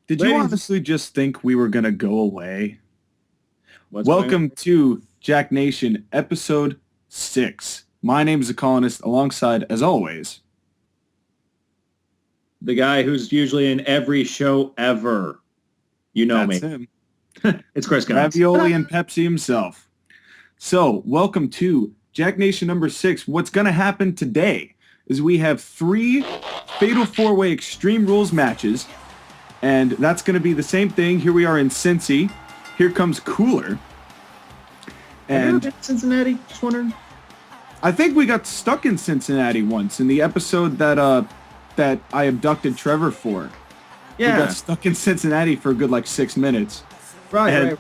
Did you honestly just think we were going to go away? What's Welcome to Jack Nation, episode 6. My name is the colonist, alongside, as always, the guy who's usually in every show ever. You know that's me. him, It's Chris Guns. Ravioli and Pepsi himself. So, welcome to Jack Nation number 6. What's going to happen today is we have 3 Fatal 4-Way Extreme Rules matches, and that's going to be the same thing. Here we are in Cincy. Here comes Cooler. And Cincinnati, just wondering. I think we got stuck in Cincinnati once in the episode that that I abducted Trevor for. Yeah. We got stuck in Cincinnati for a good 6 minutes. Right.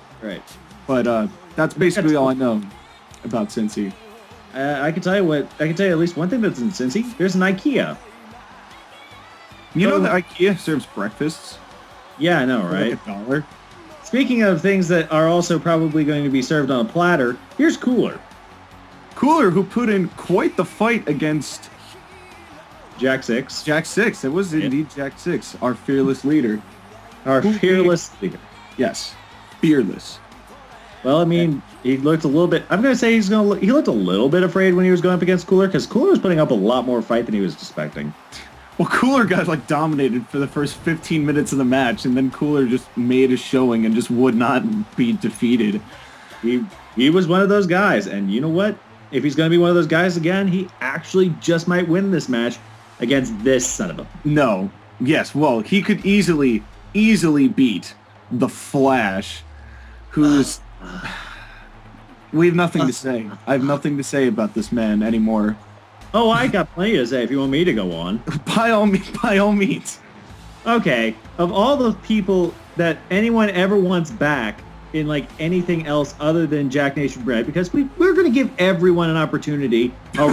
But that's basically all I know about Cincy. I can tell you at least one thing that's in Cincy. There's an IKEA. You know that IKEA serves breakfasts? Yeah, I know, right? For $1. Speaking of things that are also probably going to be served on a platter, here's Cooler. Cooler, who put in quite the fight against Jack 6. Jack 6. It was indeed Jack 6, our fearless leader. Our fearless leader. Yes, fearless. Well, I mean, he looked a little bit... I'm going to say he looked a little bit afraid when he was going up against Cooler, because Cooler was putting up a lot more fight than he was expecting. Well, Cooler got dominated for the first 15 minutes of the match, and then Cooler just made a showing and just would not be defeated. He was one of those guys, and you know what? If he's going to be one of those guys again, he actually just might win this match against this son of a... No. Yes, well, he could easily beat the Flash, who's... We have nothing to say. I have nothing to say about this man anymore. Oh, I got plenty to say if you want me to go on. By all means. Okay, of all the people that anyone ever wants back in anything else other than Jack Nation Bread, because we're going to give everyone an opportunity. And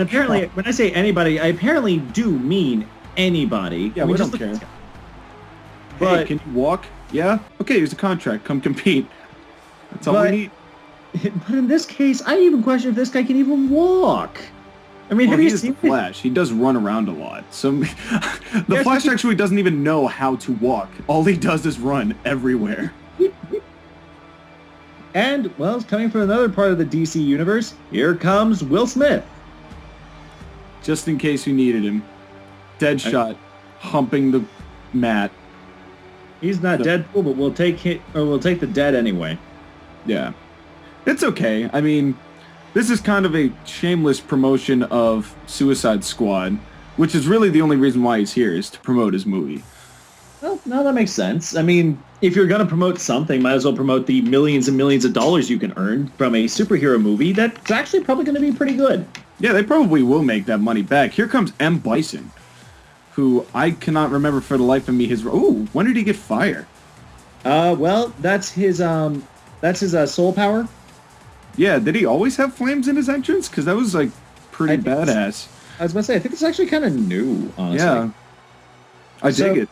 apparently, when I say anybody, I apparently do mean anybody. Yeah, we don't care. But hey, can you walk? Yeah? Okay, here's a contract. Come compete. That's all we need. But in this case, I even question if this guy can even walk. I mean, have you seen the Flash? He does run around a lot. So the Flash actually doesn't even know how to walk. All he does is run everywhere. And, well, coming from another part of the DC universe, here comes Will Smith. Just in case you needed him. Deadshot, humping the mat. He's not Deadpool, but we'll take the dead anyway. Yeah. It's okay. I mean, this is kind of a shameless promotion of Suicide Squad, which is really the only reason why he's here, is to promote his movie. Well, no, that makes sense. I mean, if you're going to promote something, might as well promote the millions and millions of dollars you can earn from a superhero movie that's actually probably going to be pretty good. Yeah, they probably will make that money back. Here comes M. Bison, who I cannot remember for the life of me his... Ooh, when did he get fired? Well, that's his soul power. Yeah, did he always have flames in his entrance? Because that was, pretty badass. I was about to say, I think it's actually kind of new, honestly. Yeah. I dig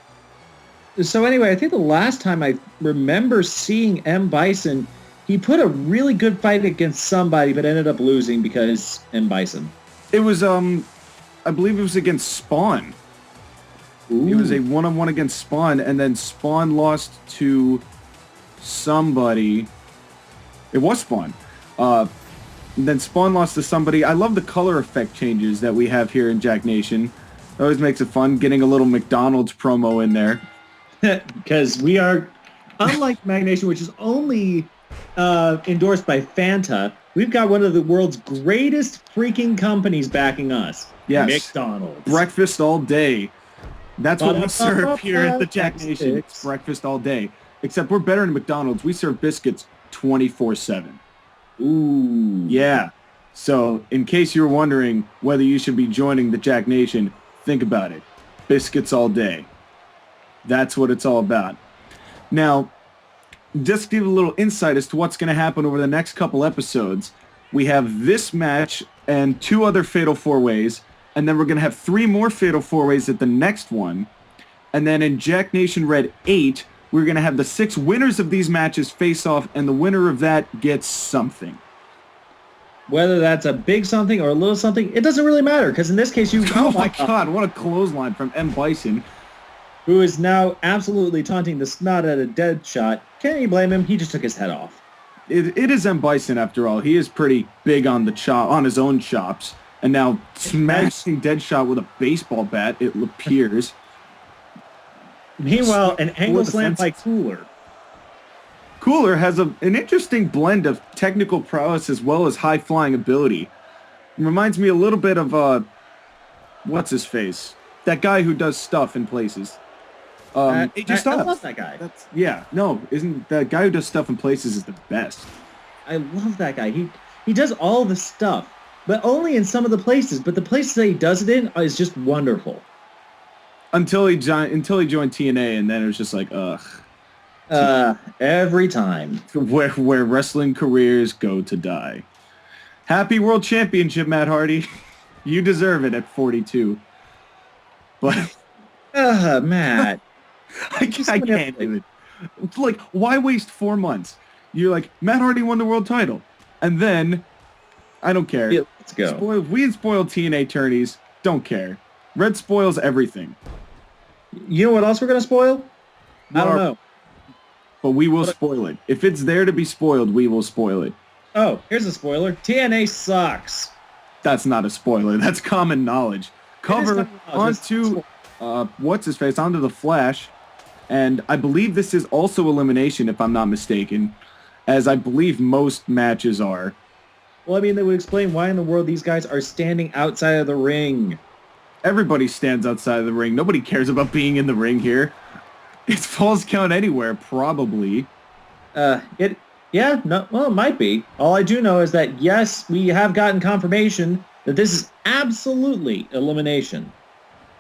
it. So anyway, I think the last time I remember seeing M. Bison, he put a really good fight against somebody, but ended up losing because M. Bison. It was, I believe it was against Spawn. Ooh. It was a one-on-one against Spawn, and then Spawn lost to somebody. It was Spawn. Then Spawn lost to somebody. I love the color effect changes that we have here in Jack Nation. It always makes it fun, getting a little McDonald's promo in there. Because we are, unlike Magnation, which is only endorsed by Fanta, we've got one of the world's greatest freaking companies backing us. Yes. McDonald's. Breakfast all day. That's what we serve here at the Jack Nation. It's breakfast all day. Except we're better than McDonald's. We serve biscuits 24/7. Ooh. Yeah. So, in case you're wondering whether you should be joining the Jack Nation, think about it. Biscuits all day. That's what it's all about. Now, just to give a little insight as to what's going to happen over the next couple episodes, we have this match and 2 other Fatal 4-Ways, and then we're going to have 3 more Fatal 4-Ways at the next one. And then in Jack Nation Red 8, we're going to have the 6 winners of these matches face off, and the winner of that gets something. Whether that's a big something or a little something, it doesn't really matter, because in this case, you... Oh my God, what a clothesline from M. Bison. who is now absolutely taunting the snot out of Deadshot. Can you blame him? He just took his head off. It is M. Bison after all. He is pretty big on on his own chops, and now smashing Deadshot with a baseball bat. It appears. Meanwhile, an angle slam by Cooler. Cooler has an interesting blend of technical prowess as well as high flying ability. It reminds me a little bit of what's his face? That guy who does stuff in places. AJ Styles. I love that guy. Isn't that guy who does stuff in places is the best? I love that guy. He does all the stuff, but only in some of the places. But the places that he does it in is just wonderful. Until he joined TNA, and then it was just like, ugh. Every time. Where wrestling careers go to die. Happy World Championship, Matt Hardy. You deserve it at 42. But Matt. I can't do it. Like, why waste 4 months? You're like, Matt Hardy won the world title. And then, I don't care. Yeah, let's go. We spoil TNA tourneys. Don't care. Red spoils everything. You know what else we're going to spoil? I don't know. But we will spoil it. If it's there to be spoiled, we will spoil it. Oh, here's a spoiler. TNA sucks. That's not a spoiler. That's common knowledge. Cover onto, what's-his-face, onto the Flash. And I believe this is also Elimination, if I'm not mistaken, as I believe most matches are. Well, I mean, they would explain why in the world these guys are standing outside of the ring. Everybody stands outside of the ring. Nobody cares about being in the ring here. It's falls count anywhere, probably. It might be. All I do know is that, yes, we have gotten confirmation that this is absolutely Elimination.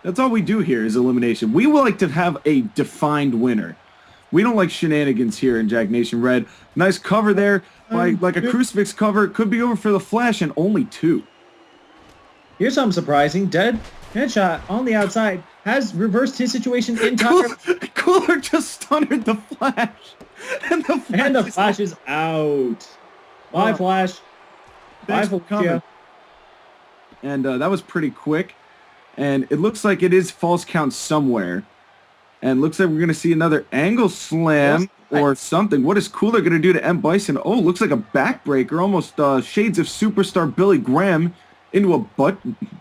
That's all we do here is Elimination. We would like to have a defined winner. We don't like shenanigans here in Jack Nation Red. Nice cover there, like a crucifix cover. Could be over for the Flash, and only 2. Here's something surprising. Deadshot on the outside has reversed his situation entirely. Cooler just stunned the Flash. And the Flash is out. Bye, Flash. Bye, Felicia. And that was pretty quick. And it looks like it is false count somewhere. And looks like we're going to see another angle slam or something. What is Cooler going to do to M. Bison? Oh, looks like a backbreaker. Almost shades of superstar Billy Graham into a butt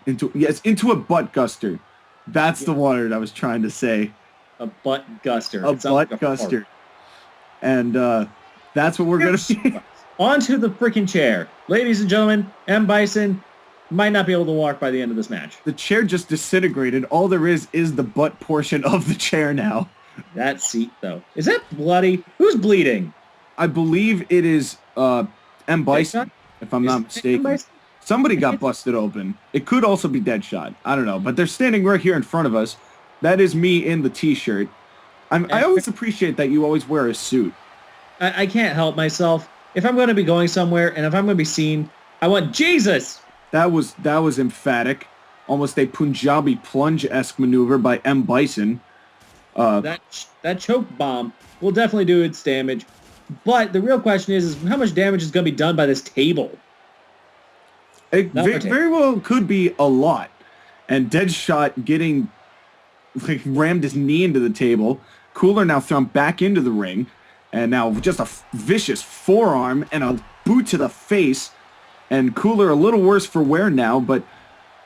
guster. That's the word I was trying to say. A butt guster. A butt guster. And that's what we're going to see. Onto the freaking chair. Ladies and gentlemen, M. Bison might not be able to walk by the end of this match. The chair just disintegrated. All there is the butt portion of the chair now. That seat, though. Is that bloody? Who's bleeding? I believe it is M. Bison, if I'm not mistaken. Somebody got busted open. It could also be Deadshot. I don't know. But they're standing right here in front of us. That is me in the T-shirt. I always appreciate that you always wear a suit. I can't help myself. If I'm going to be going somewhere and if I'm going to be seen, I want Jesus. That was emphatic. Almost a Punjabi plunge-esque maneuver by M. Bison. That choke bomb will definitely do its damage. But the real question is how much damage is going to be done by this table? It very well could be a lot. And Deadshot getting rammed his knee into the table. Cooler now thrown back into the ring. And now just a vicious forearm and a boot to the face. And Cooler a little worse for wear now, but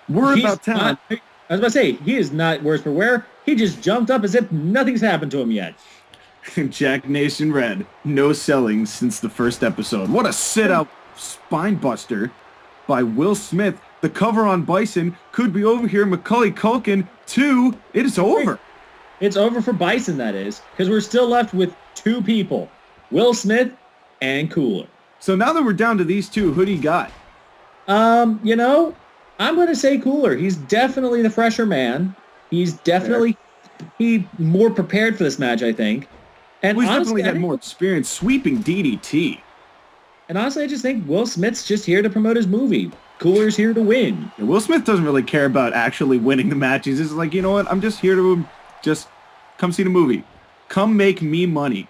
we're about time. I was about to say, he is not worse for wear. He just jumped up as if nothing's happened to him yet. Jack Nation Red, no selling since the first episode. What a sit-out spine buster by Will Smith. The cover on Bison could be over here. Macaulay Culkin, 2. It is over. It's over for Bison, that is, because we're still left with 2 people, Will Smith and Cooler. So now that we're down to these 2, who do you got? I'm going to say Cooler. He's definitely the fresher man. He's definitely more prepared for this match, I think. And he's definitely had more experience sweeping DDT. And honestly, I just think Will Smith's just here to promote his movie. Cooler's here to win. Yeah, Will Smith doesn't really care about actually winning the matches. He's like, you know what? I'm just here to just come see the movie. Come make me money.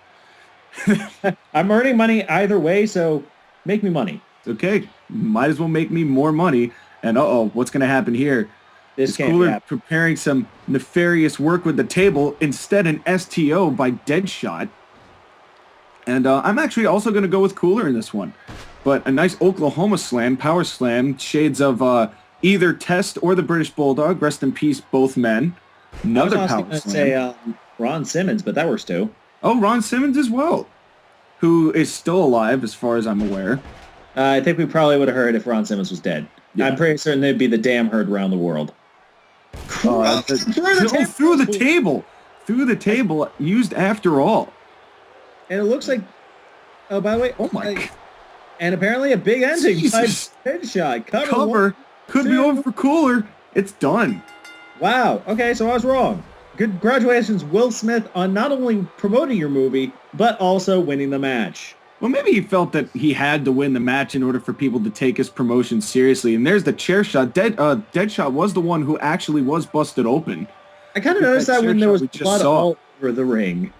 I'm earning money either way, so make me money. Okay. Might as well make me more money. And what's going to happen here? This Is can't Cooler be happening. preparing some nefarious work with the table, instead an STO by Deadshot. And I'm actually also going to go with Cooler in this one. But a nice Oklahoma slam, power slam, shades of either Test or the British Bulldog. Rest in peace, both men. Another I was power going to slam. say Ron Simmons, but that works too. Oh, Ron Simmons as well, who is still alive as far as I'm aware. I think we probably would have heard if Ron Simmons was dead. Yeah. I'm pretty certain they'd be the damn heard around the world. Through the table, used after all. And it looks like, oh, by the way, Oh my God. And apparently a big ending. Jesus. Headshot. Cover. One, Could be two. over for Cooler. It's done. Wow. Okay, so I was wrong. Congratulations, Will Smith, on not only promoting your movie, but also winning the match. Well, maybe he felt that he had to win the match in order for people to take his promotion seriously. And there's the chair shot. Deadshot was the one who actually was busted open. I kind of noticed that when there was we just blood saw. all over the ring.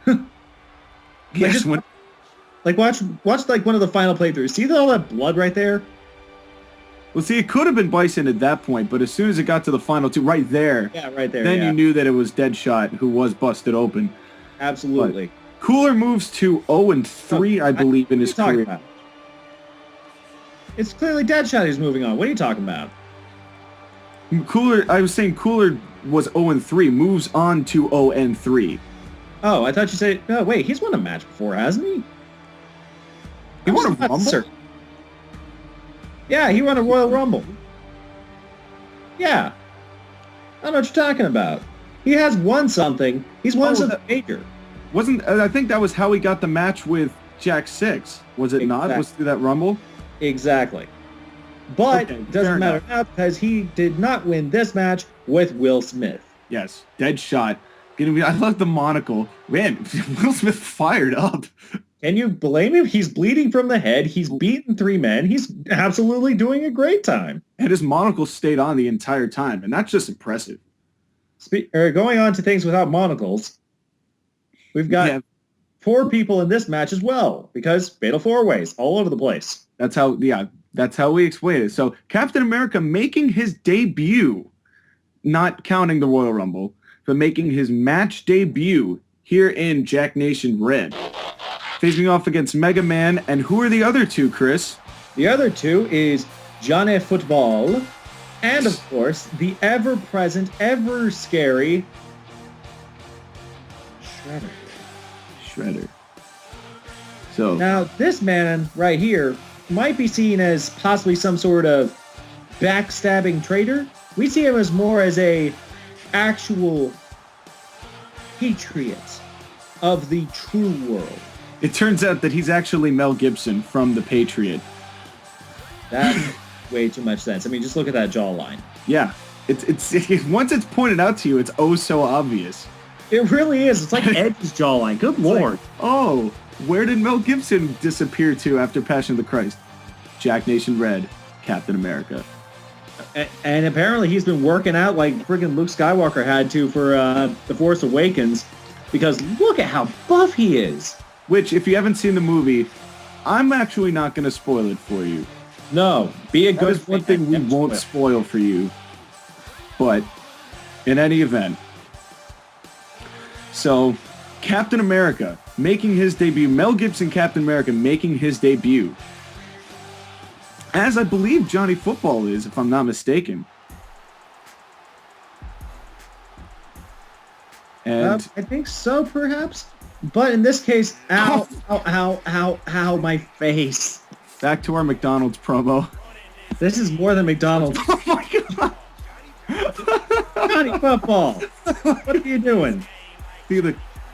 Yes, when Like, watch like one of the final playthroughs. See all that blood right there? well, see, it could have been Bison at that point, but as soon as it got to the final two, right there, Yeah, right there. then yeah. you knew that it was Deadshot who was busted open. Absolutely. Cooler moves to 0-3, I believe, in his What are you career. talking about? It's clearly Deadshot who's moving on. What are you talking about? I was saying Cooler was 0-3, moves on to 0-3. Oh, I thought you said... No, wait, he's won a match before, hasn't he? He won a I'm not Rumble? certain. Yeah, he won a Royal Rumble. Yeah. I don't know what you're talking about. He has won something. He's won something major. I think that was how he got the match with Jack 6. Was it not? Exactly. Was through that Rumble? Exactly. But Okay, it fair doesn't matter enough. now because he did not win this match with Will Smith. Yes, Deadshot. I love the monocle. Man, Will Smith fired up. Can you blame him? He's bleeding from the head. He's beaten 3 men. He's absolutely doing a great time. And his monocle stayed on the entire time, and that's just impressive. Going on to things without monocles, we've got 4 people in this match as well, because fatal 4-ways all over the place. That's how we explain it. So Captain America making his debut, not counting the Royal Rumble, but making his match debut here in Jack Nation Red. Facing off against Mega Man, and who are the other 2, Chris? The other 2 is Johnny Football, and of course, the ever-present, ever-scary Shredder. So Now, this man right here might be seen as possibly some sort of backstabbing traitor. We see him as more as a actual patriot of the true world. it turns out that he's actually Mel Gibson from The Patriot. That makes way too much sense. I mean, just look at that jawline. Yeah, it's once it's pointed out to you, it's oh so obvious. It really is. It's like Edge's jawline. Good lord. Like, oh, where did Mel Gibson disappear to after Passion of the Christ? Jack Nation Red, Captain America. And apparently he's been working out like friggin' Luke Skywalker had to for The Force Awakens, because look at how buff he is. Which, if you haven't seen the movie, I'm actually not going to spoil it for you. No, be a That good is one thing we won't spoil for you. But, in any event. So, Captain America making his debut. Mel Gibson, Captain America, making his debut. As I believe Johnny Football is, if I'm not mistaken. And I think so, perhaps. But in this case, ow, ow, my face. back to our McDonald's promo. This is more than McDonald's. Oh my god! Johnny Football, what are you doing? See,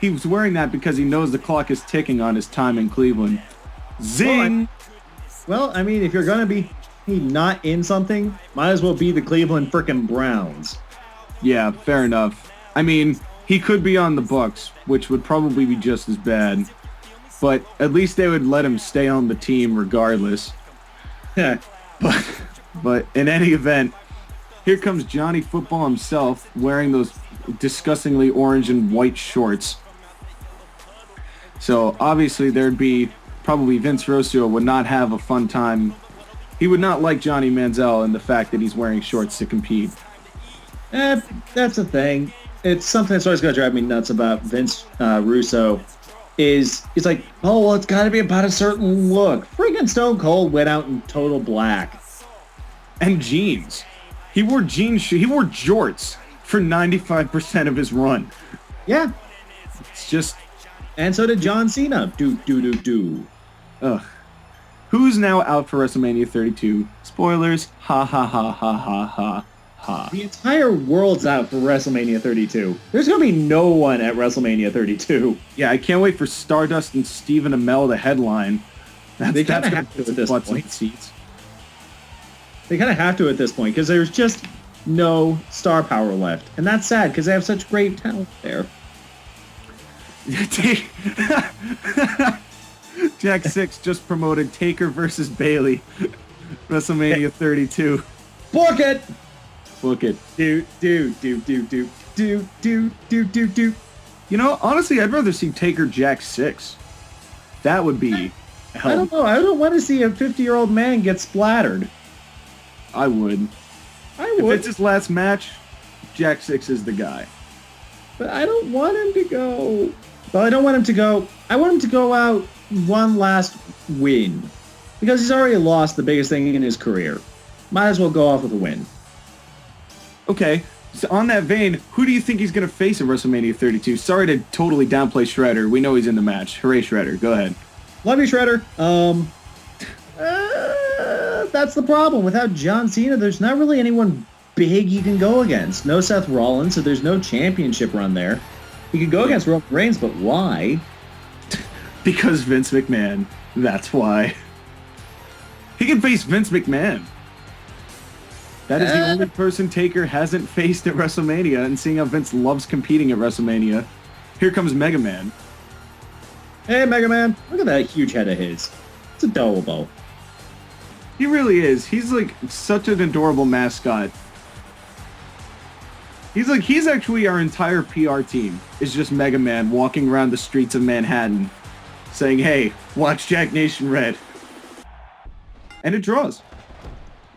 he was wearing that because he knows the clock is ticking on his time in Cleveland. Zing! Well, I mean, if you're going to be not in something, might as well be the Cleveland frickin' Browns. Yeah, fair enough. I mean, he could be on the Bucks, which would probably be just as bad. But at least they would let him stay on the team regardless. But in any event, here comes Johnny Football himself wearing those disgustingly orange and white shorts. So obviously there'd be probably Vince Rossio would not have a fun time. He would not like Johnny Manziel and the fact that he's wearing shorts to compete. That's the thing. It's something that's always going to drive me nuts about Vince Russo. Is it's like, oh, well, it's got to be about a certain look. Freaking Stone Cold went out in total black. And jeans. He wore jeans. He wore jorts for 95% of his run. Yeah. It's just... And so did John Cena. Do. Ugh. Who's now out for WrestleMania 32? Spoilers. Ha ha ha ha ha ha ha. The entire world's out for WrestleMania 32. There's going to be no one at WrestleMania 32. Yeah, I can't wait for Stardust and Stephen Amell to headline. They kind of have to at this point. They kind of have to at this point because there's just no star power left. And that's sad because they have such great talent there. Jack 6 just promoted Taker versus Bailey. WrestleMania 32. Book it! Book it. Do. You know, honestly, I'd rather see Taker Jack 6. That would be hell. I don't know. I don't want to see a 50-year-old man get splattered. I would. If it's his last match, Jack 6 is the guy. But I don't want him to go. Well, I don't want him to go. I want him to go out one last win. Because he's already lost the biggest thing in his career. Might as well go off with a win. Okay, so on that vein, who do you think he's going to face at WrestleMania 32? Sorry to totally downplay Shredder. We know he's in the match. Hooray, Shredder. Go ahead. Love you, Shredder. That's the problem. Without John Cena, there's not really anyone big he can go against. No Seth Rollins, so there's no championship run there. He could go against Roman Reigns, but why? Because Vince McMahon. That's why. He can face Vince McMahon. That is the only person Taker hasn't faced at WrestleMania, and seeing how Vince loves competing at WrestleMania, here comes Mega Man. Hey, Mega Man. Look at that huge head of his. It's adorable. He really is. He's like such an adorable mascot. He's actually our entire PR team. Is just Mega Man walking around the streets of Manhattan saying, hey, watch Jack Nation Red. And it draws.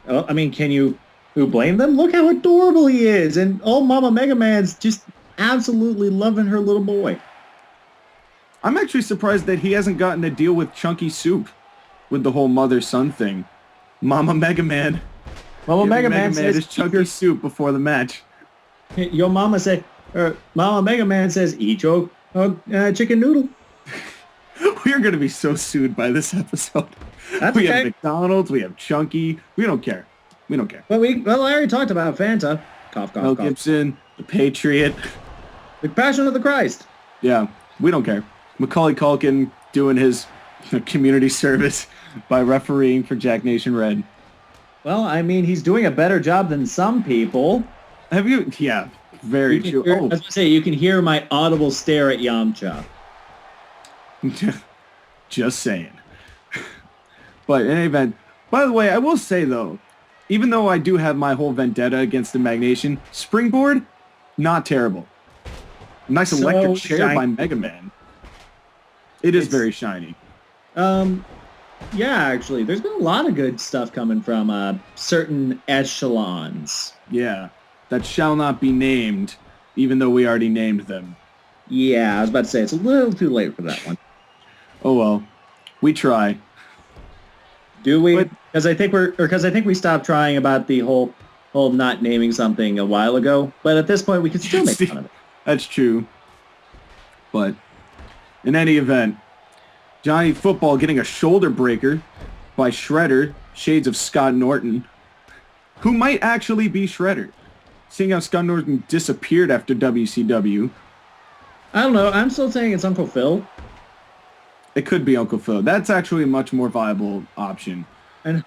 Oh, I mean, can you blame them? Look how adorable he is. And old Mama Mega Man's just absolutely loving her little boy. I'm actually surprised that he hasn't gotten a deal with Chunky Soup with the whole mother-son thing. Mama Mega Man. Mama Mega Man says is Chunky Soup before the match. Your mama say, Mama Mega Man says, eat your chicken noodle. We are going to be so sued by this episode. We have McDonald's, we have Chunky. We don't care. We don't care. Well, I already talked about Fanta. Cough, Mel Gibson, the Patriot. The Passion of the Christ. Yeah, we don't care. Macaulay Culkin doing his community service by refereeing for Jack Nation Red. Well, I mean, he's doing a better job than some people. Have you? Yeah, very true. I was going to say, you can hear my audible stare at Yamcha. Just saying. But in any event, by the way, I will say, though, even though I do have my whole vendetta against the Magnation, Springboard, not terrible. Nice electric chair by Mega Man. It's very shiny. Yeah, actually, there's been a lot of good stuff coming from certain echelons. Yeah, that shall not be named, even though we already named them. Yeah, I was about to say, it's a little too late for that one. Oh well, we try. Do we? Because I think we stopped trying about the whole not naming something a while ago. But at this point, we can still make fun of it. That's true. But in any event, Johnny Football getting a shoulder breaker by Shredder, shades of Scott Norton, who might actually be Shredder, seeing how Scott Norton disappeared after WCW. I don't know. I'm still saying it's Uncle Phil. It could be Uncle Phil. That's actually a much more viable option. And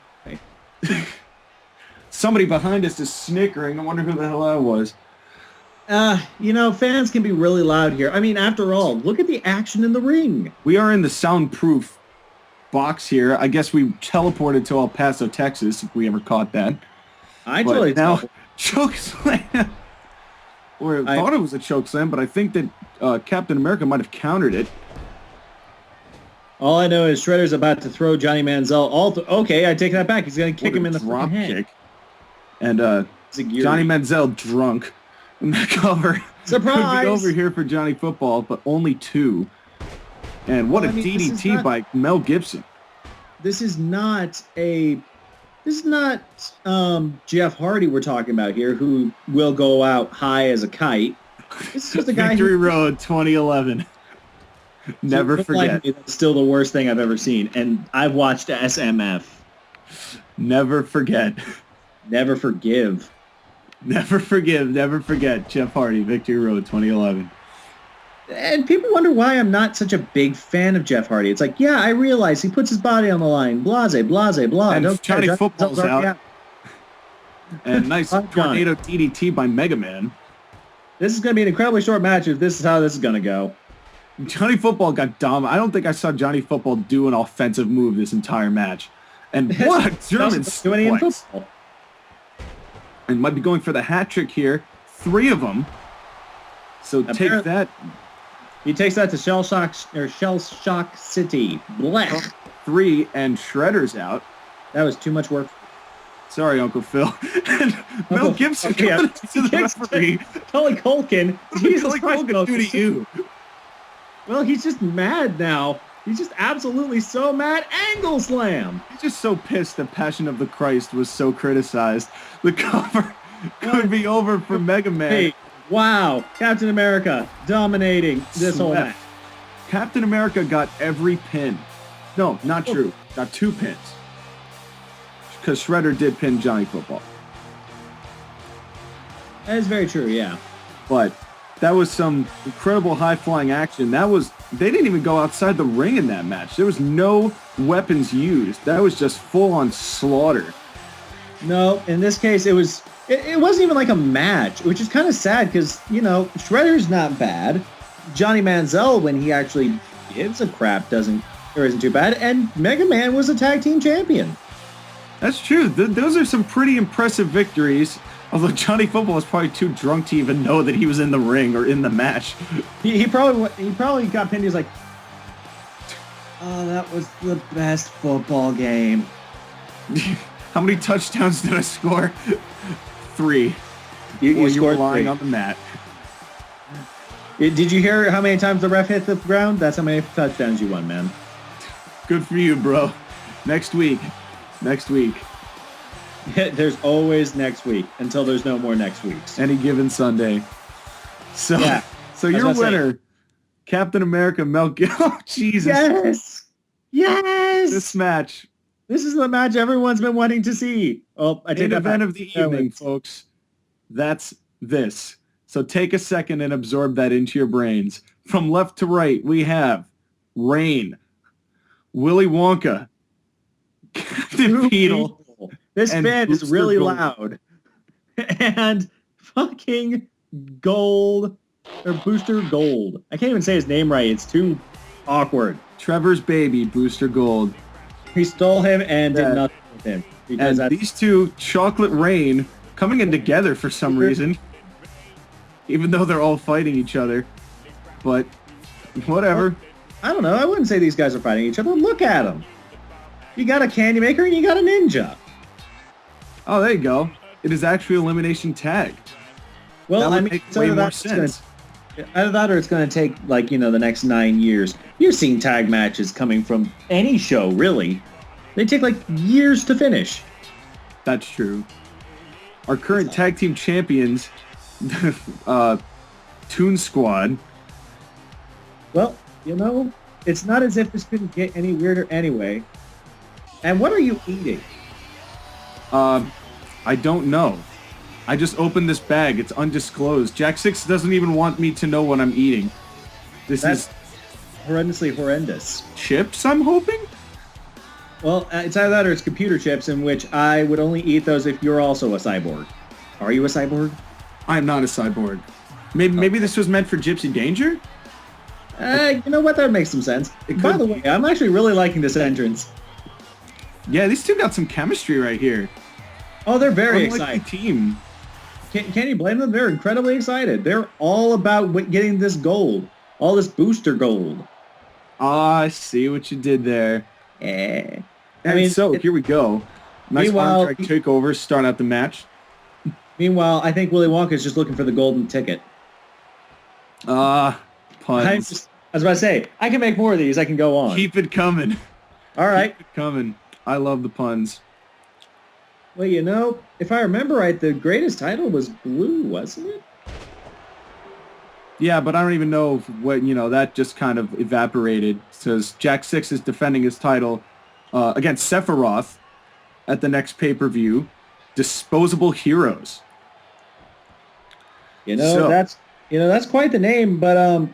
somebody behind us is snickering. I wonder who the hell that was. Fans can be really loud here. I mean, after all, look at the action in the ring. We are in the soundproof box here. I guess we teleported to El Paso, Texas, if we ever caught that. I totally now choke slam. Or I thought it was a choke slam, but I think that Captain America might have countered it. All I know is Shredder's about to throw Johnny Manziel. Okay, I take that back. He's going to kick him in the drop head. kick. And Johnny Manziel drunk. And the cover Surprise! could be over here for Johnny Football, but only 2. And what a DDT by Mel Gibson. This is not Jeff Hardy we're talking about here, who will go out high as a kite. This is just a guy Victory Road 2011. Never forget. That's still the worst thing I've ever seen. And I've watched SMF. Never forget. Never forgive. Never forgive. Never forget. Jeff Hardy, Victory Road 2011. And people wonder why I'm not such a big fan of Jeff Hardy. It's like, yeah, I realize he puts his body on the line. Blase, blase, blah. And Johnny Football's out. And nice tornado DDT by Mega Man. This is going to be an incredibly short match if this is how this is going to go. Johnny Football got dumb. I don't think I saw Johnny Football do an offensive move this entire match. And what a German suplex. And might be going for the hat trick here. 3 of them. So take that. He takes that to Shell Shock City. Blech. 3 and Shredder's out. That was too much work. Sorry, Uncle Phil. And Mel Gibson coming to the referee. Cully Culkin. Jesus Christ, do to you. Well, he's just mad now. He's just absolutely so mad. Angle slam. He's just so pissed that Passion of the Christ was so criticized. The cover could be over for Mega Man. Hey, wow. Captain America dominating this whole match. Captain America got every pin. No, not true. Got 2 pins. Because Shredder did pin Johnny Football. That is very true, yeah. But that was some incredible high-flying action. They didn't even go outside the ring in that match. There was no weapons used. That was just full-on slaughter. No, in this case, it wasn't even like a match, which is kind of sad because, Shredder's not bad. Johnny Manziel, when he actually gives a crap, isn't too bad. And Mega Man was a tag team champion. That's true. Those are some pretty impressive victories. Although Johnny Football was probably too drunk to even know that he was in the ring or in the match. He probably got pinned. He was like, "Oh, that was the best football game." How many touchdowns did I score? 3. You scored lying 3 on the mat. Did you hear how many times the ref hit the ground? That's how many touchdowns you won, man. Good for you, bro. Next week. There's always next week until there's no more next weeks. Any given Sunday. So your winner, Captain America, Mel Gibson. Oh, Jesus. Yes. This match. This is the match everyone's been wanting to see. Oh, I take that event of the evening, folks. That's this. So take a second and absorb that into your brains. From left to right, we have Rain, Willy Wonka, Captain Beetle. This band is really loud. And fucking Gold, or Booster Gold. I can't even say his name right. It's too awkward. Trevor's baby, Booster Gold. He stole him and did nothing with him. And these two, Chocolate Rain, coming in together for some reason. Even though they're all fighting each other. But, whatever. I don't know. I wouldn't say these guys are fighting each other. Look at them. You got a candy maker and you got a ninja. Oh, there you go. It is actually Elimination Tag. Well, that would make way more sense. Either that or it's going to take, the next 9 years. You're seeing tag matches coming from any show, really. They take, years to finish. That's true. Our current tag team champions, Toon Squad. Well, it's not as if this couldn't get any weirder anyway. And what are you eating? I don't know. I just opened this bag. It's undisclosed. Jack 6 doesn't even want me to know what I'm eating. That's is horrendously horrendous. Chips, I'm hoping? Well, it's either that or it's computer chips, in which I would only eat those if you're also a cyborg. Are you a cyborg? I'm not a cyborg. Maybe this was meant for Gypsy Danger? You know what? That makes some sense. By the way, I'm actually really liking this entrance. Yeah, these two got some chemistry right here. Oh, they're very excited. Team. Can you blame them? They're incredibly excited. They're all about getting this gold. All this booster gold. I see what you did there. I mean, here we go. Nice arm drag takeover, start out the match. Meanwhile, I think Willy Wonka is just looking for the golden ticket. Puns. I was about to say, I can make more of these. I can go on. Keep it coming. All right. Keep it coming. I love the puns. Well, you know, if I remember right, the greatest title was Blue, wasn't it? Yeah, but I don't even know what, that just kind of evaporated. It says Jack 6 is defending his title against Sephiroth at the next pay-per-view. Disposable Heroes. That's quite the name, but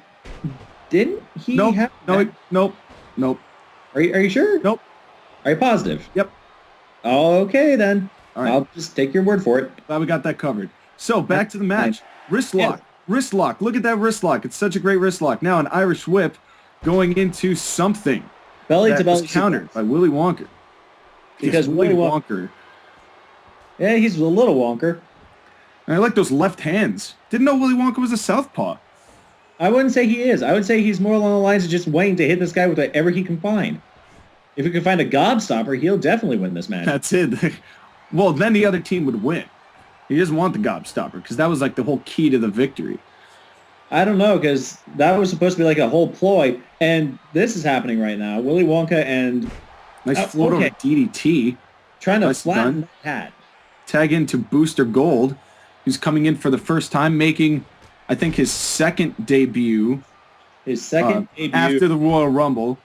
didn't he have... Nope. Are you sure? Nope. Are you positive? Yep. Okay, then. All right. I'll just take your word for it. Glad we got that covered. So, back to the match. Wrist lock. Wrist lock. Look at that wrist lock. It's such a great wrist lock. Now, an Irish whip going into something. Belly to belly. Countered by Willy Wonka. Because Willy Wonka. Yeah, he's a little Wonker. And I like those left hands. Didn't know Willy Wonka was a southpaw. I wouldn't say he is. I would say he's more along the lines of just waiting to hit this guy with whatever he can find. If he can find a gobstopper, he'll definitely win this match. That's it. Well, then the other team would win. He doesn't want the gobstopper because that was like the whole key to the victory. I don't know, because that was supposed to be like a whole ploy, and this is happening right now. Willy Wonka and... Nice float over DDT. Trying to flatten the hat. Tag into Booster Gold, who's coming in for the first time, making, I think, his second debut. After the Royal Rumble.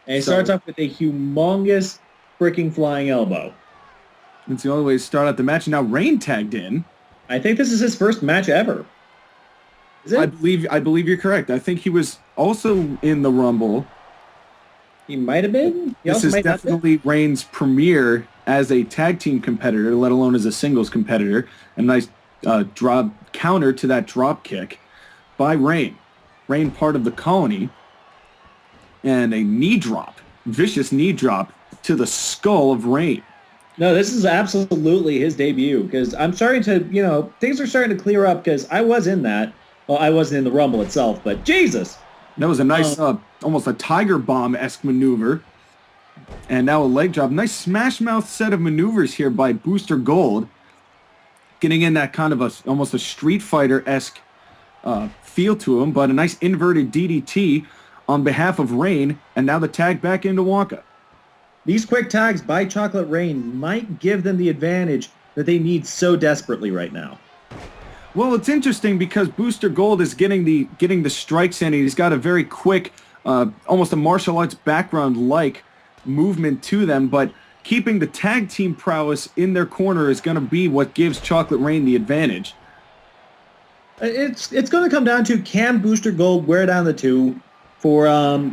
And he starts off with a humongous freaking flying elbow. It's the only way to start out the match. Now Rain tagged in. I think this is his first match ever. Is it? I believe you're correct. I think he was also in the Rumble. He might have been. This is definitely Rain's premiere as a tag team competitor, let alone as a singles competitor. A nice drop counter to that drop kick by Rain. Rain, part of the Colony, and a knee drop, vicious knee drop to the skull of Rain. No, this is absolutely his debut, because I'm starting to, things are starting to clear up, because I was in that. Well, I wasn't in the Rumble itself, but Jesus. That was a nice, almost a Tiger Bomb-esque maneuver. And now a leg drop. Nice smash mouth set of maneuvers here by Booster Gold. Getting in that kind of almost a Street Fighter-esque feel to him, but a nice inverted DDT on behalf of Rain, and now the tag back into Wonka. These quick tags by Chocolate Rain might give them the advantage that they need so desperately right now. Well, it's interesting because Booster Gold is getting the strikes in. He's got a very quick, almost a martial arts background-like movement to them, but keeping the tag team prowess in their corner is going to be what gives Chocolate Rain the advantage. It's going to come down to, can Booster Gold wear down the two for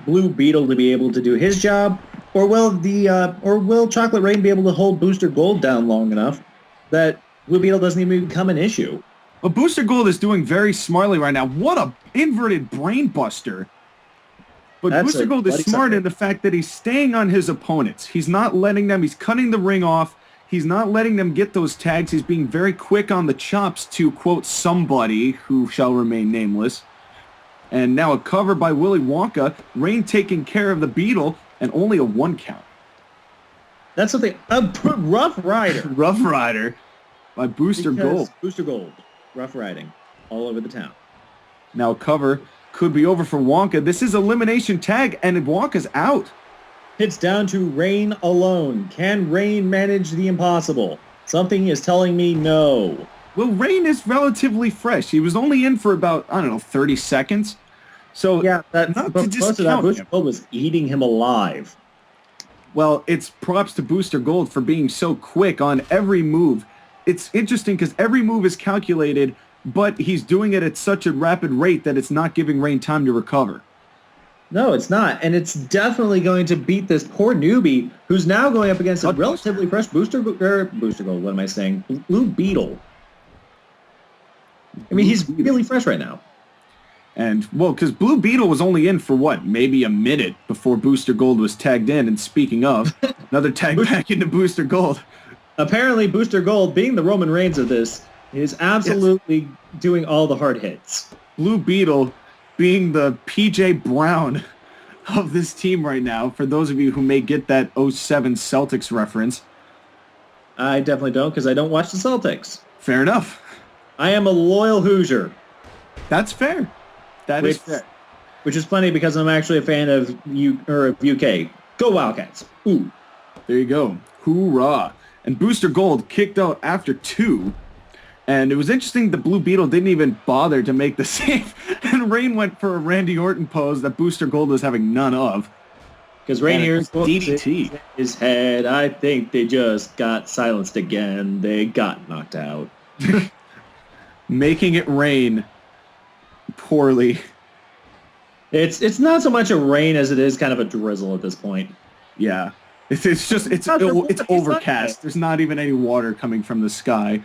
Blue Beetle to be able to do his job, or will Chocolate Rain be able to hold Booster Gold down long enough that Blue Beetle doesn't even become an issue? Well, Booster Gold is doing very smartly right now. What a inverted brain buster. But Booster Gold is smart in the fact that he's staying on his opponents. He's not letting them, he's cutting the ring off. He's not letting them get those tags. He's being very quick on the chops to, quote, somebody who shall remain nameless. And now a cover by Willy Wonka. Rain taking care of the Beetle, and only a 1 count. That's something. Rough Rider. Rough Rider by Booster Gold. Booster Gold. Rough riding all over the town. Now cover could be over for Wonka. This is elimination tag, and Wonka's out. It's down to Rain alone. Can Rain manage the impossible? Something is telling me no. Well, Rain is relatively fresh. He was only in for about, 30 seconds. So yeah, most of that Booster Gold was eating him alive. Well, it's props to Booster Gold for being so quick on every move. It's interesting because every move is calculated, but he's doing it at such a rapid rate that it's not giving Rain time to recover. No, it's not. And it's definitely going to beat this poor newbie who's now going up against a relatively fresh Booster Gold. What am I saying? Blue Beetle. I mean, he's really fresh right now. And, well, because Blue Beetle was only in for, maybe a minute before Booster Gold was tagged in. And speaking of, another tag back into Booster Gold. Apparently, Booster Gold, being the Roman Reigns of this, is absolutely doing all the hard hits. Blue Beetle being the PJ Brown of this team right now, for those of you who may get that '07 Celtics reference. I definitely don't, because I don't watch the Celtics. Fair enough. I am a loyal Hoosier. That's fair. That is fair. Which is funny because I'm actually a fan of UK. Go Wildcats. Ooh. There you go. Hoorah. And Booster Gold kicked out after 2. And it was interesting the Blue Beetle didn't even bother to make the save. And Rain went for a Randy Orton pose that Booster Gold was having none of. Because Rain here's DDT. His head. I think they just got silenced again. They got knocked out. Making it rain poorly. It's not so much a rain as it is kind of a drizzle at this point. Yeah. It's overcast. There's not even any water coming from the sky.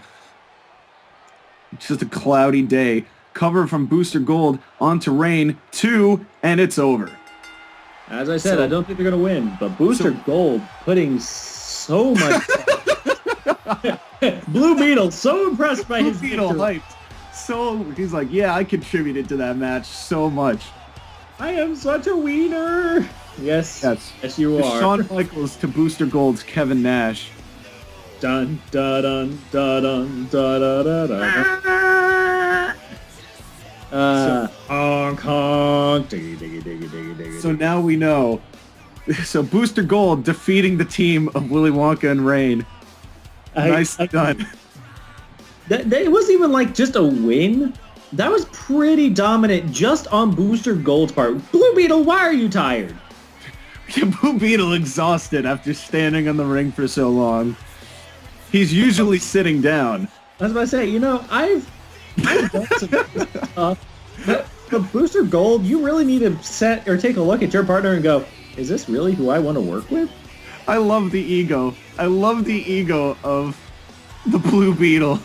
It's just a cloudy day. Cover from Booster Gold onto Rain 2, and it's over. As I said, I don't think they're going to win, but Booster Gold putting so much... Blue Beetle, so impressed by his Beetle victory. hyped. So, he's like, yeah, I contributed to that match so much. I am such a wiener. Yes, you are. Shawn Michaels to Booster Gold's Kevin Nash. Dun dun dun dun dun dun dun dun. Honk honk. Diggy diggy diggy diggy diggy. So now we know. So Booster Gold defeating the team of Willy Wonka and Rain. Nice done. It wasn't even like just a win. That was pretty dominant just on Booster Gold's part. Blue Beetle, why are you tired? Blue Beetle exhausted after standing on the ring for so long. He's usually sitting down. I was about to say, I've done some stuff. But Booster Gold, you really need to take a look at your partner and go, is this really who I want to work with? I love the ego. I love the ego of the Blue Beetle.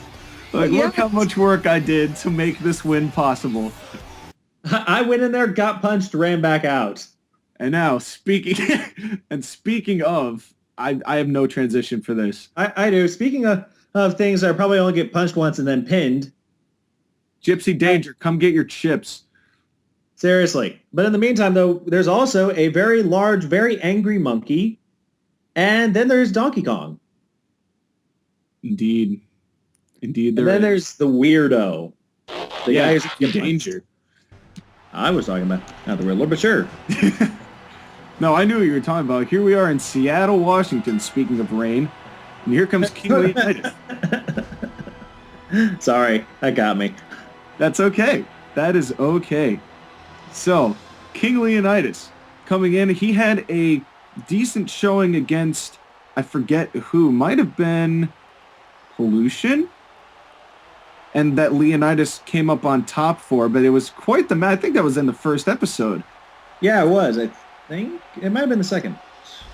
Like, look how much work I did to make this win possible. I went in there, got punched, ran back out. And now, speaking of, I have no transition for this. I do. Speaking of things that probably only get punched once and then pinned. Gypsy Danger, come get your chips. Seriously. But in the meantime, though, there's also a very large, very angry monkey. And then there's Donkey Kong. Indeed. And then there's the weirdo. The guy who's in danger. I was talking about not the Riddler, but sure. No, I knew what you were talking about. Here we are in Seattle, Washington, speaking of rain. And here comes King Leonidas. Sorry, that got me. That's okay. That is okay. So, King Leonidas coming in. He had a decent showing against, I forget who, might have been Pollution? And that Leonidas came up on top for, but it was quite the match. I think that was in the first episode. Yeah, it was. I think it might have been the second.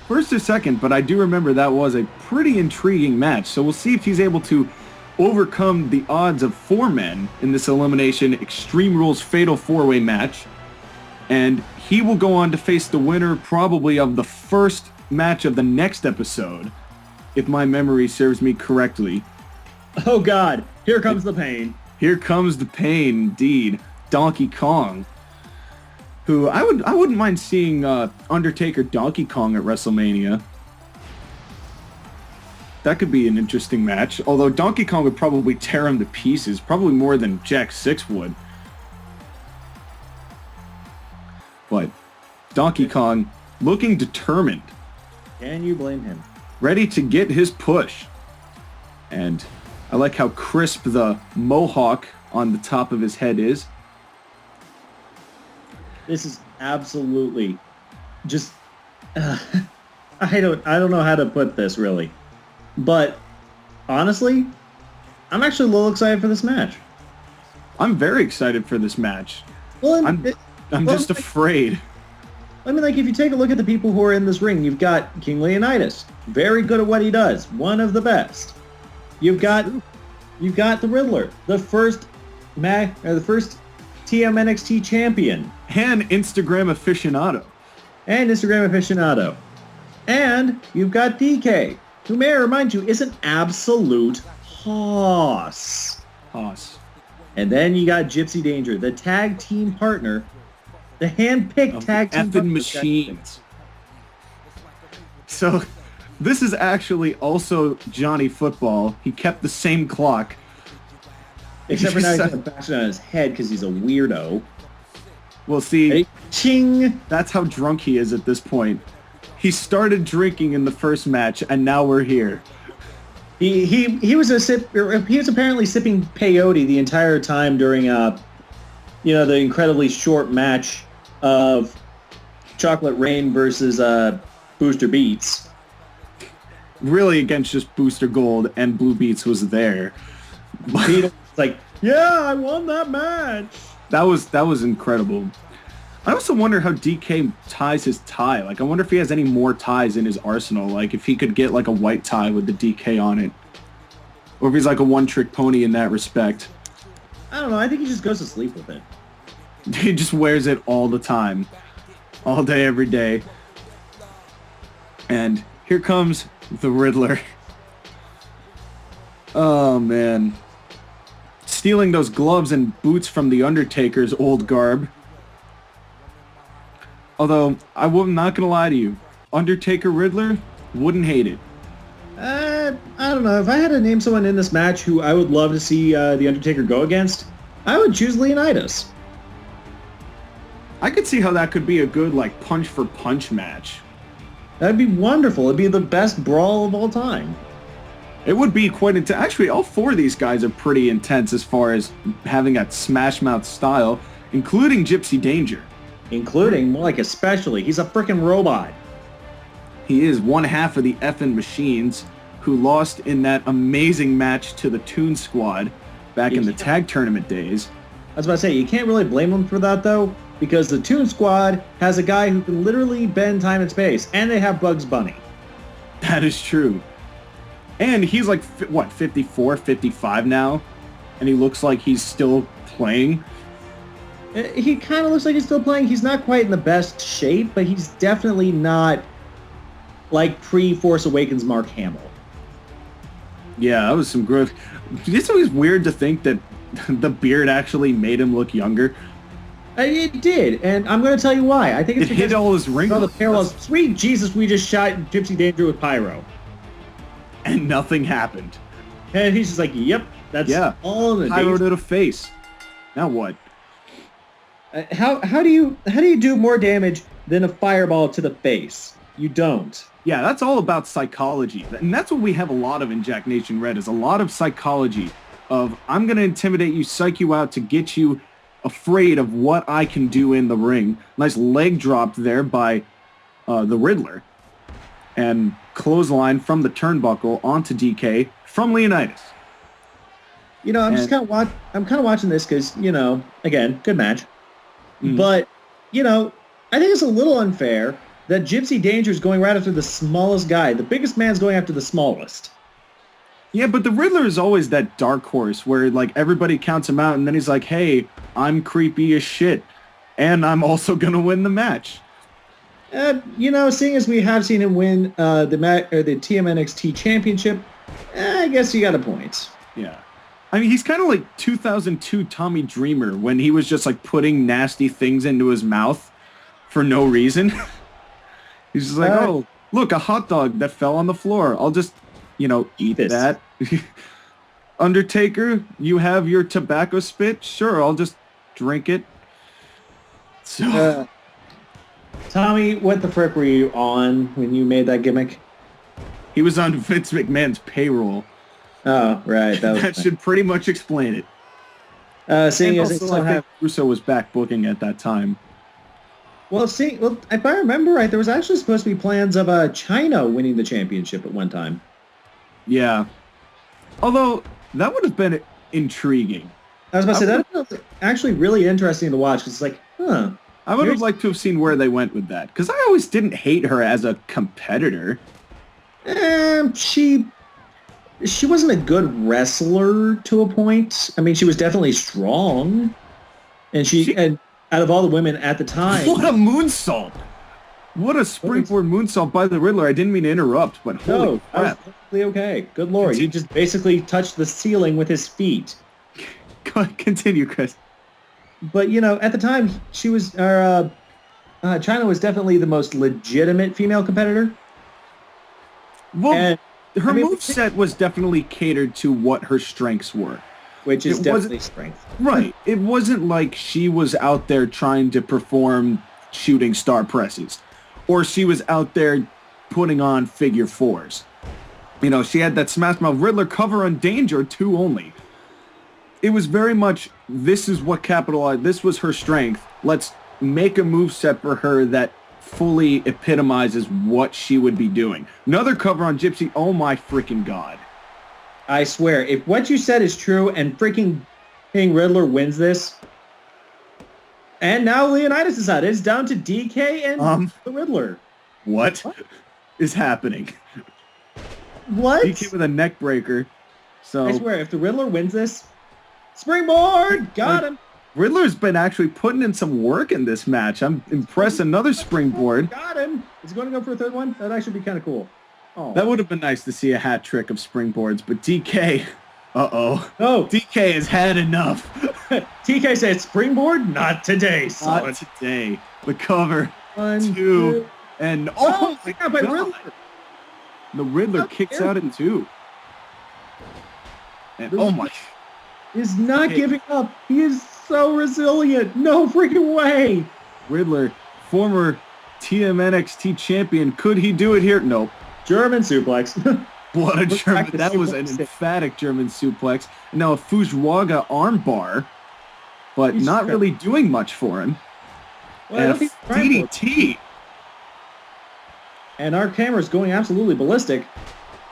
First or second, but I do remember that was a pretty intriguing match. So we'll see if he's able to overcome the odds of 4 men in this Elimination Extreme Rules Fatal 4-Way match. And he will go on to face the winner probably of the first match of the next episode, if my memory serves me correctly. Oh God, here comes the pain. Here comes the pain, indeed. Donkey Kong, who I wouldn't mind seeing Undertaker Donkey Kong at WrestleMania. That could be an interesting match, although Donkey Kong would probably tear him to pieces, probably more than Jack 6 would. But Donkey Kong looking determined. Can you blame him? Ready to get his push. And I like how crisp the mohawk on the top of his head is. This is absolutely just... I don't know how to put this, really. But, honestly, I'm actually a little excited for this match. I'm very excited for this match. Well, I'm just afraid. I mean, like, if you take a look at the people who are in this ring, you've got King Leonidas. Very good at what he does. One of the best. You've got the Riddler, the first TMNXT champion. And Instagram aficionado. And you've got DK, who, may I remind you, is an absolute hoss. And then you got Gypsy Danger, the tag team partner, the hand-picked tag team partner. Machines. So, this is actually also Johnny Football. He kept the same clock. Except for now he's going to bash it on his head because he's a weirdo. Well, see, Hey, ching! that's how drunk he is at this point. He started drinking in the first match, and now we're here. He was apparently sipping peyote the entire time during the incredibly short match of Chocolate Rain versus Booster Beats. Really against just Booster Gold, and Blue Beats was there. It's like, yeah, I won that match. That was incredible. I also wonder how DK ties his tie. Like, I wonder if he has any more ties in his arsenal. Like, if he could get, like, a white tie with the DK on it. Or if he's, like, a one-trick pony in that respect. I don't know. I think he just goes to sleep with it. He just wears it all the time. All day, every day. And here comes the Riddler. Oh, man. Stealing those gloves and boots from the Undertaker's old garb. Although, I'm not going to lie to you. Undertaker Riddler, wouldn't hate it. I don't know. If I had to name someone in this match who I would love to see The Undertaker go against, I would choose Leonidas. I could see how that could be a good, like, punch-for-punch match. That'd be wonderful. It'd be the best brawl of all time. It would be quite intense. Actually, all four of these guys are pretty intense as far as having that smash-mouth style, including Gypsy Danger. Including, more like especially. He's a freaking robot. He is one half of the effing Machines, who lost in that amazing match to the Toon Squad back in the tag tournament days. I was about to say, you can't really blame him for that, though, because the Toon Squad has a guy who can literally bend time and space, and they have Bugs Bunny. That is true. And he's like, what, 54, 55 now? And he looks like he's still playing. He kind of looks like he's still playing. He's not quite in the best shape, but he's definitely not like pre-Force Awakens Mark Hamill. Yeah, that was some growth. It's always weird to think that the beard actually made him look younger. It did, and I'm going to tell you why. I think it's because hit all his wrinkles. All the parallels. Sweet Jesus, we just shot Gypsy Danger with pyro. And nothing happened. And he's just like, yep, that's all in the pyro to the face. Now what? How do you do more damage than a fireball to the face? You don't. Yeah, that's all about psychology. And that's what we have a lot of in Jack Nation Red, is a lot of psychology of, I'm going to intimidate you, psych you out to get you afraid of what I can do in the ring. Nice leg drop there by the Riddler. And clothesline from the turnbuckle onto DK from Leonidas. You know, I'm kind of watching this because, you know, again, good match. But, you know, I think it's a little unfair that Gypsy Danger is going right after the smallest guy. The biggest man's going after the smallest. Yeah, but the Riddler is always that dark horse where, like, everybody counts him out, and then he's like, hey, I'm creepy as shit, and I'm also going to win the match. You know, seeing as we have seen him win the TMNXT Championship, I guess you got a point. Yeah. I mean, he's kind of like 2002 Tommy Dreamer when he was just, like, putting nasty things into his mouth for no reason. He's just like, oh, look, a hot dog that fell on the floor. I'll just, you know, eat that. Undertaker, you have your tobacco spit? Sure, I'll just drink it. So, Tommy, what the frick were you on when you made that gimmick? He was on Vince McMahon's payroll. Oh, right. That should pretty much explain it. Seeing as also, I think Russo was back booking at that time. Well, if I remember right, there was actually supposed to be plans of China winning the championship at one time. Yeah. Although, that would have been intriguing. I was about to say, that was actually really interesting to watch, because it's like, huh. I would have liked to have seen where they went with that, because I always didn't hate her as a competitor. She wasn't a good wrestler to a point. I mean, she was definitely strong. And out of all the women at the time... What a moonsault! What a springboard moonsault by the Riddler. I didn't mean to interrupt, but holy crap. That was perfectly okay. Good Lord. He just basically touched the ceiling with his feet. Go ahead, continue, Chris. But, you know, at the time, she was... China was definitely the most legitimate female competitor. Well, her moveset was definitely catered to what her strengths were. which is It definitely wasn't- strength. Right. It wasn't like she was out there trying to perform shooting star presses, or she was out there putting on figure fours. You know, she had that smash mouth Riddler cover on danger 2 only. It was very much, this is what capitalized, this was her strength. Let's make a moveset for her that fully epitomizes what she would be doing. Another cover on Gypsy, oh my freaking god. I swear, if what you said is true and freaking King Riddler wins this, and now Leonidas is out, it's down to DK and the Riddler. What is happening? What? DK with a neck breaker. So I swear, if the Riddler wins this, springboard, got him. Riddler's been actually putting in some work in this match. I'm impressed. Another springboard. Got him. Is he going to go for a third one? That'd actually be kind of cool. Oh. That would have been nice to see a hat trick of springboards, but DK, uh-oh. No. DK has had enough. TK said springboard? Not today, son. Not today. The cover, 1, 2, and oh my got by god. Riddler. The Riddler kicks out in 2. And oh my. Is not Okay. giving up. He is so resilient. No freaking way. Riddler, former TMNXT champion. Could he do it here? Nope. German suplex. What a Look German. back to That was an suplex. emphatic German suplex. Now a Fujiwara armbar, but He's not trying- really doing much for him. Well, I And don't a think he's trying for it. DDT. And our camera's going absolutely ballistic.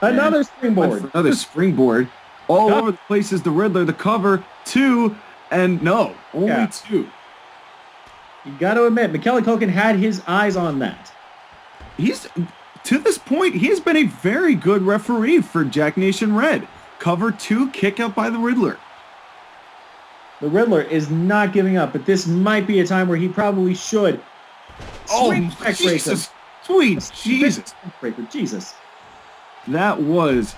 Another Went springboard. for another springboard. All Yeah. over the place is the Riddler. The cover, 2, and no, only Yeah. 2. You got to admit, Macaulay Culkin had his eyes on that. He's, to this point, he has been a very good referee for Jack Nation Red. Cover 2, kick out by the Riddler. The Riddler is not giving up, but this might be a time where he probably should. Oh, Swing back Jesus. Sweet Jesus. breaker. Jesus. That was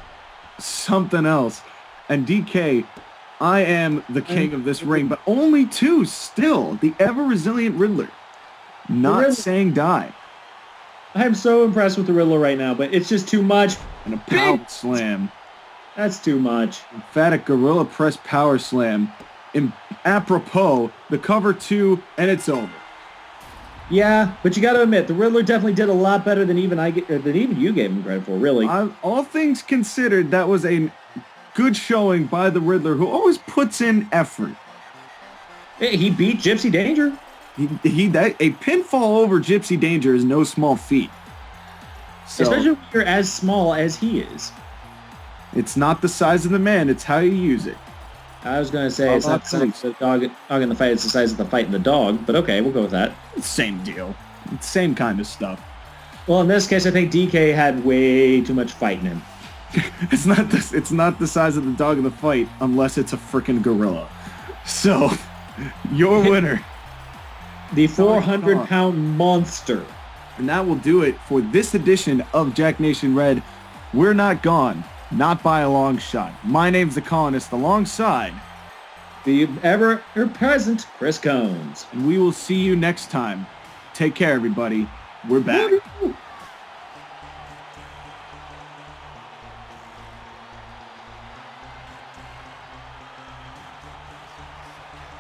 something else. And DK, I am the king of this ring, but only 2 still. The ever-resilient Riddler. Not Riddler- saying die. I'm so impressed with the Riddler right now, but it's just too much. And a power slam. That's too much. Emphatic Gorilla Press Power Slam. Apropos, the cover 2, and it's over. Yeah, but you got to admit, the Riddler definitely did a lot better than even you gave him credit for, really. All things considered, that was a good showing by the Riddler, who always puts in effort. Hey, he beat Gypsy Danger. A pinfall over Gypsy Danger is no small feat. So, Especially when you're as small as he is. it's not the size of the man, it's how you use it. I was going to say it's not the size of the dog in the fight, it's the size of the fight in the dog, but okay, we'll go with that. Same deal. Same kind of stuff. Well, in this case, I think DK had way too much fight in him. It's not the size of the dog in the fight unless it's a freaking gorilla. So, your winner. The 400-pound monster. And that will do it for this edition of Jack Nation Red. We're not gone. Not by a long shot. My name's The Colonist, alongside The ever-present Chris Cones. and we will see you next time. Take care, everybody. We're back. Woo-hoo.